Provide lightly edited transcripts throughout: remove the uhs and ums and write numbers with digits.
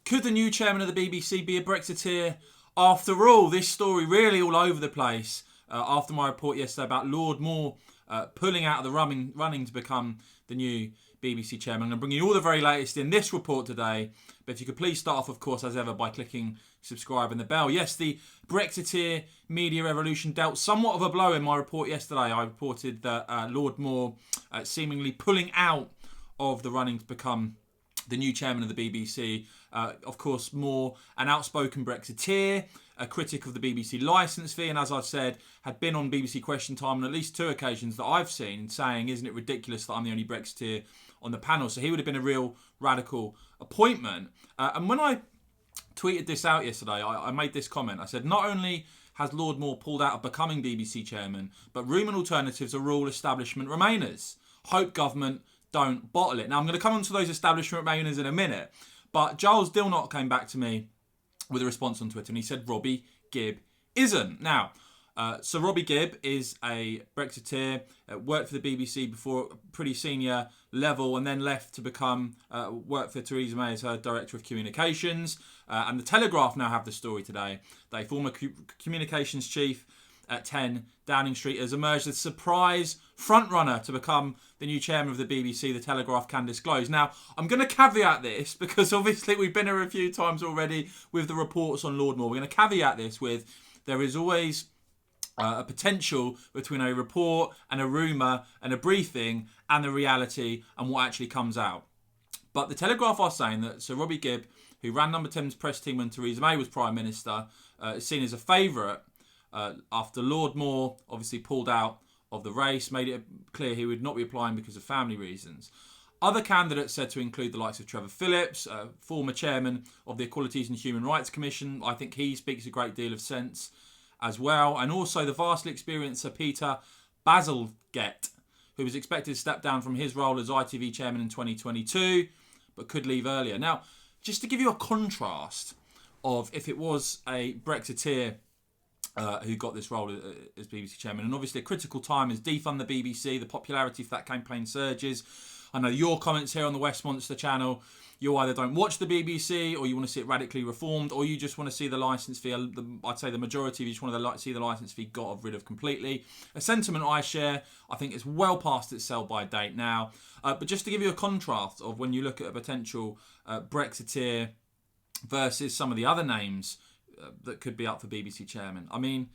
Could the new chairman of the BBC be a Brexiteer? After all, this story really all over the place after my report yesterday about Lord Moore pulling out of the running to become the new BBC chairman. I'm going to bring you all the very latest in this report today. But if you could please start off, of course, as ever, by clicking subscribe and the bell. Yes, the Brexiteer media revolution dealt somewhat of a blow in my report yesterday. I reported that Lord Moore seemingly pulling out of the running to become the new chairman of the BBC. Of course, Moore, an outspoken Brexiteer, a critic of the BBC licence fee, and as I've said, had been on BBC Question Time on at least 2 occasions that I've seen, saying, isn't it ridiculous that I'm the only Brexiteer on the panel? So he would have been a real radical appointment. And when I tweeted this out yesterday, I made this comment. I said, not only has Lord Moore pulled out of becoming BBC chairman, but Room and Alternatives are all establishment remainers. Hope government don't bottle it. Now, I'm going to come on to those establishment remainers in a minute, but Giles Dilnot came back to me with a response on Twitter, and he said Robbie Gibb isn't. Now, so Robbie Gibb is a Brexiteer, worked for the BBC before, pretty senior level, and then left to become, work for Theresa May as her Director of Communications. And the Telegraph now have the story today. They former communications chief at 10 Downing Street has emerged as surprise frontrunner to become the new chairman of the BBC, the Telegraph can disclose. Now, I'm going to caveat this because obviously we've been here a few times already with the reports on Lord Moore. We're going to caveat this with there is always a potential between a report and a rumour and a briefing and the reality and what actually comes out. But the Telegraph are saying that Sir Robbie Gibb, who ran Number 10's press team when Theresa May was Prime Minister, is seen as a favourite after Lord Moore obviously pulled out of the race, made it clear he would not be applying because of family reasons. Other candidates said to include the likes of Trevor Phillips, former chairman of the Equalities and Human Rights Commission. I think he speaks a great deal of sense as well. And also the vastly experienced Sir Peter Bazalgette, who was expected to step down from his role as ITV chairman in 2022, but could leave earlier. Now, just to give you a contrast of if it was a Brexiteer who got this role as BBC chairman, and obviously a critical time is defund the BBC, the popularity for that campaign surges. I know your comments here on the Westminster channel, you either don't watch the BBC or you want to see it radically reformed, or you just want to see the licence fee, I'd say the majority of you just want to see the licence fee got rid of completely. A sentiment I share. I think it's well past its sell-by date now. But just to give you a contrast of when you look at a potential Brexiteer versus some of the other names that could be up for BBC chairman. I mean,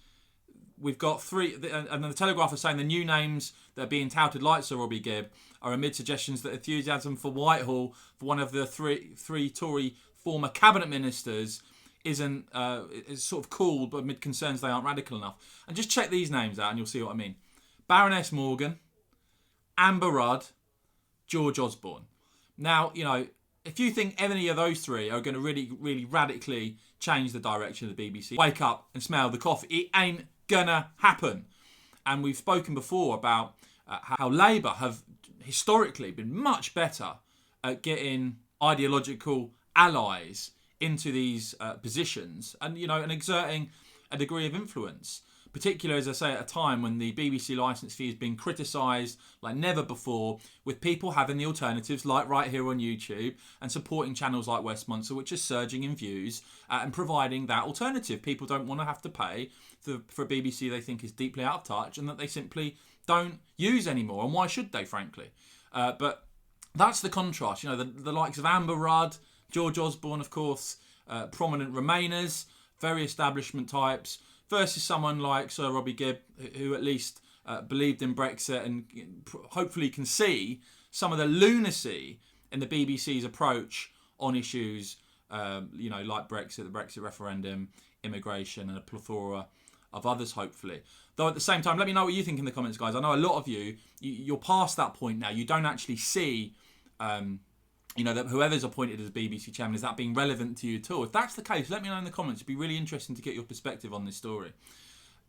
we've got 3, and the Telegraph are saying the new names that are being touted like Sir Robbie Gibb are amid suggestions that enthusiasm for Whitehall for one of the three Tory former cabinet ministers isn't is sort of cool, but amid concerns they aren't radical enough. And just check these names out and you'll see what I mean. Baroness Morgan, Amber Rudd, George Osborne. Now, you know, if you think any of those 3 are going to really, really radically change the direction of the BBC, wake up and smell the coffee. It ain't gonna happen. And we've spoken before about how Labour have historically been much better at getting ideological allies into these positions and, you know, and exerting a degree of influence. Particularly, as I say, at a time when the BBC licence fee has been criticised like never before, with people having the alternatives like right here on YouTube and supporting channels like Westminster, which are surging in views and providing that alternative. People don't want to have to pay for a BBC they think is deeply out of touch and that they simply don't use anymore. And why should they, frankly? But that's the contrast. You know, the likes of Amber Rudd, George Osborne, of course, prominent Remainers, very establishment types, versus someone like Sir Robbie Gibb, who at least believed in Brexit and hopefully can see some of the lunacy in the BBC's approach on issues, you know, like Brexit, the Brexit referendum, immigration, and a plethora of others, hopefully. Though at the same time, let me know what you think in the comments, guys. I know a lot of you're past that point now. You don't actually see, you know, that whoever's appointed as BBC chairman, is that being relevant to you at all? If that's the case, let me know in the comments. It'd be really interesting to get your perspective on this story.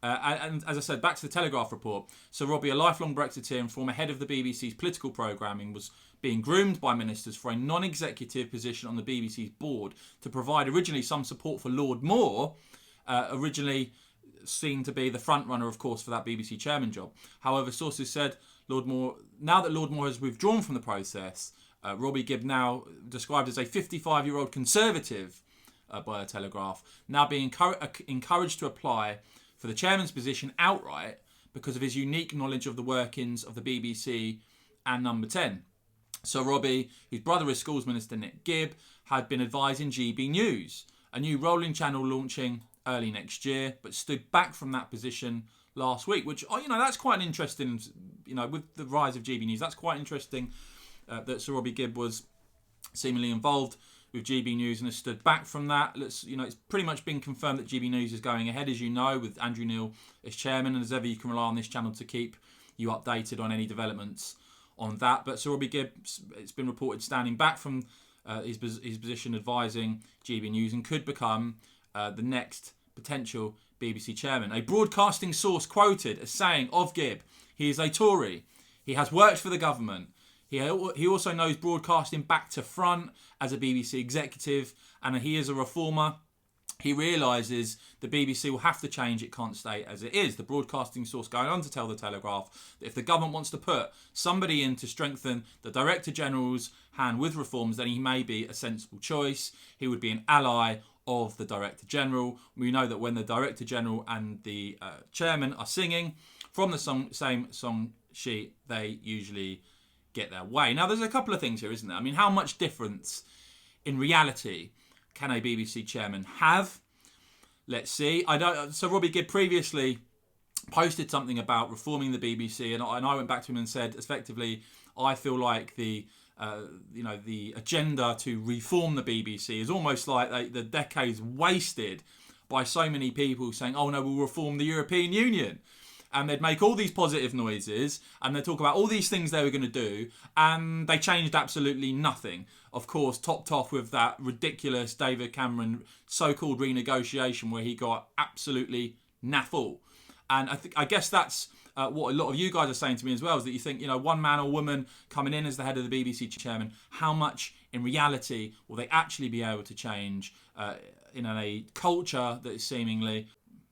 And as I said, back to the Telegraph report. So Robbie, a lifelong Brexiteer and former head of the BBC's political programming, was being groomed by ministers for a non-executive position on the BBC's board to provide originally some support for Lord Moore, originally seen to be the front runner, of course, for that BBC chairman job. However, sources said now that Lord Moore has withdrawn from the process, Robbie Gibb, now described as a 55-year-old conservative by the Telegraph, now being encouraged to apply for the chairman's position outright because of his unique knowledge of the workings of the BBC and Number 10. So Robbie, whose brother is Schools Minister Nick Gibb, had been advising GB News, a new rolling channel launching early next year, but stood back from that position last week, which, that's quite an interesting, with the rise of GB News, that's quite interesting that Sir Robbie Gibb was seemingly involved with GB News and has stood back from that. It's pretty much been confirmed that GB News is going ahead, as you know, with Andrew Neil as chairman, and as ever, you can rely on this channel to keep you updated on any developments on that. But Sir Robbie Gibb, it's been reported standing back from his position advising GB News and could become the next potential BBC chairman. A broadcasting source quoted as saying of Gibb, he is a Tory, he has worked for the government, he also knows broadcasting back to front as a BBC executive, and he is a reformer. He realises the BBC will have to change, it can't stay as it is. The broadcasting source going on to tell the Telegraph that if the government wants to put somebody in to strengthen the Director General's hand with reforms, then he may be a sensible choice. He would be an ally of the Director General. We know that when the Director General and the Chairman are singing from the same song sheet, they usually get their way. Now, there's a couple of things here, isn't there? I mean, how much difference in reality can a BBC chairman have? Let's see. So Robbie Gibb previously posted something about reforming the BBC, and I went back to him and said, effectively, I feel like the agenda to reform the BBC is almost like the decades wasted by so many people saying, oh no, we'll reform the European Union. And they'd make all these positive noises and they'd talk about all these things they were going to do, and they changed absolutely nothing. Of course, topped off with that ridiculous David Cameron so-called renegotiation where he got absolutely naff all. And I guess that's what a lot of you guys are saying to me as well, is that you think, one man or woman coming in as the head of the BBC chairman, how much in reality will they actually be able to change in a culture that is seemingly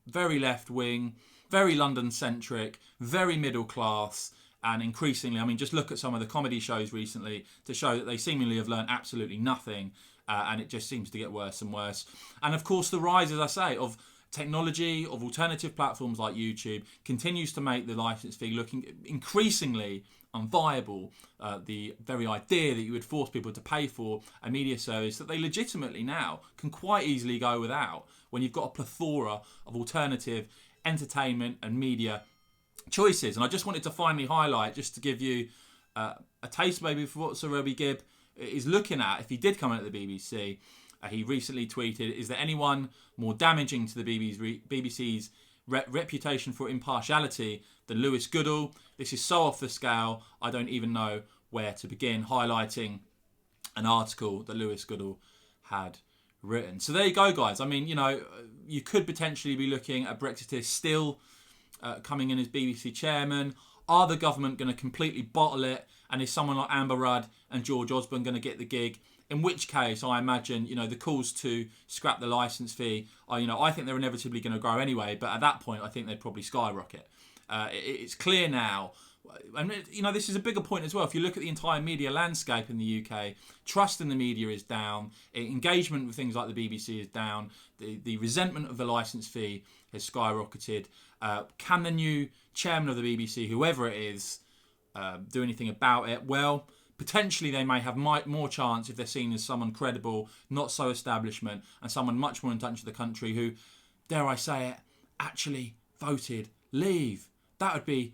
very left-wing, very London-centric, very middle-class, and increasingly, just look at some of the comedy shows recently to show that they seemingly have learned absolutely nothing, and it just seems to get worse and worse. And of course, the rise, as I say, of technology, of alternative platforms like YouTube, continues to make the licence fee looking increasingly unviable. The very idea that you would force people to pay for a media service that they legitimately now can quite easily go without, when you've got a plethora of alternative entertainment and media choices. And I just wanted to finally highlight, just to give you a taste maybe for what Sir Robbie Gibb is looking at if he did come in at the BBC. He recently tweeted, is there anyone more damaging to the BBC's reputation for impartiality than Lewis Goodall? This is so off the scale, I don't even know where to begin, highlighting an article that Lewis Goodall had written. So there you go, guys. You could potentially be looking at Brexiteer still coming in as BBC chairman. Are the government going to completely bottle it? And is someone like Amber Rudd and George Osborne going to get the gig? In which case, I imagine, the calls to scrap the licence fee are, I think they're inevitably going to grow anyway. But at that point, I think they'd probably skyrocket. It's clear now. And, this is a bigger point as well. If you look at the entire media landscape in the UK, trust in the media is down. Engagement with things like the BBC is down. The resentment of the licence fee has skyrocketed. Can the new chairman of the BBC, whoever it is, do anything about it? Well, potentially they may have more chance if they're seen as someone credible, not so establishment, and someone much more in touch with the country who, dare I say it, actually voted leave. That would be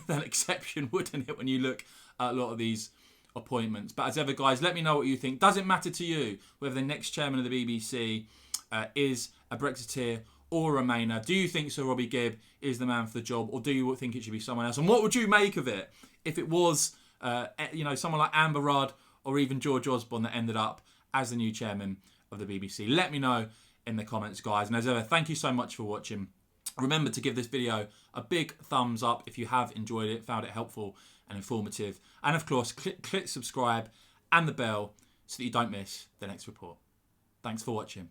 an exception, wouldn't it, when you look at a lot of these appointments. But as ever, guys, let me know what you think. Does it matter to you whether the next chairman of the BBC is a Brexiteer or a Remainer? Do you think Sir Robbie Gibb is the man for the job, or do you think it should be someone else? And what would you make of it if it was someone like Amber Rudd or even George Osborne that ended up as the new chairman of the BBC? Let me know in the comments, guys. And as ever, thank you so much for watching. Remember to give this video a big thumbs up if you have enjoyed it, found it helpful and informative. And of course, click subscribe and the bell so that you don't miss the next report. Thanks for watching.